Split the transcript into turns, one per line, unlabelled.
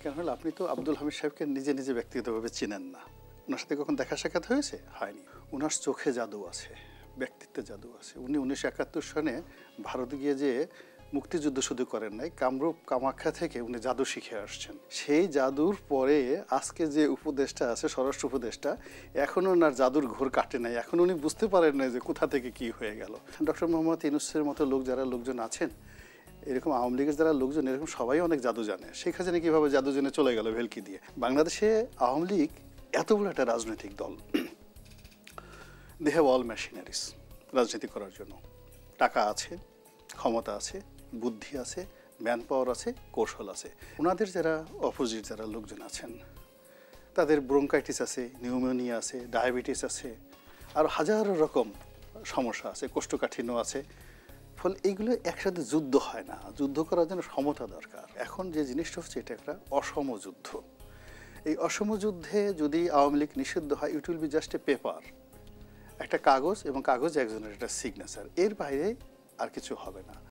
কেন হলো আপনি তো আব্দুল হামিদ সাহেবকে নিজে নিজে ব্যক্তিগতভাবে চিনেন না, ওনার সাথে কখন দেখা সাক্ষাৎ হয়েছে? হয়নি। ওনার চোখে জাদু আছে, ব্যক্তিত্বে জাদু আছে। উনি 1971 সনে ভারতে গিয়ে যে মুক্তিযুদ্ধ শুধু করেন নাই, কামরূপ কামাখ্যা থেকে উনি জাদু শিখে আসছেন। সেই জাদুর পরে আজকে যে উপদেষ্টা আছে, স্বরাষ্ট্র উপদেষ্টা, এখনও ওনার জাদুর ঘোর কাটে নাই। এখন উনি বুঝতে পারেন না যে কোথা থেকে কি হয়ে গেল। ডক্টর মোহাম্মদ ইউনূসের মতো লোকজন আছেন, এরকম আওয়ামী লীগের যারা লোকজন, এরকম সবাই অনেক জাদু জানে। শেখ হাসিনা কীভাবে জাদু জেনে চলে গেল ভেলকি দিয়ে। বাংলাদেশে আওয়ামী লীগ এত বড় একটা রাজনৈতিক দল, দে হ্যাভ অল মেশিনারিজ রাজনীতি করার জন্য। টাকা আছে, ক্ষমতা আছে, বুদ্ধি আছে, ম্যান পাওয়ার আছে, কৌশল আছে। ওনাদের যারা অপোজিট যারা লোকজন আছেন, তাদের ব্রঙ্কাইটিস আছে, নিউমোনিয়া আছে, ডায়াবেটিস আছে, আর হাজারো রকম সমস্যা আছে, কোষ্ঠকাঠিন্য আছে। ফলে এইগুলো একসাথে যুদ্ধ হয় না। যুদ্ধ করার জন্য সমতা দরকার। এখন যে জিনিসটা হচ্ছে, এটা একটা অসম যুদ্ধ। এই অসম যুদ্ধে যদি আওয়ামী লীগ নিষিদ্ধ হয়, it will be just a paper, একটা কাগজ, এবং কাগজ একজনের একটা সিগনেচার, এর বাইরে আর কিছু হবে না।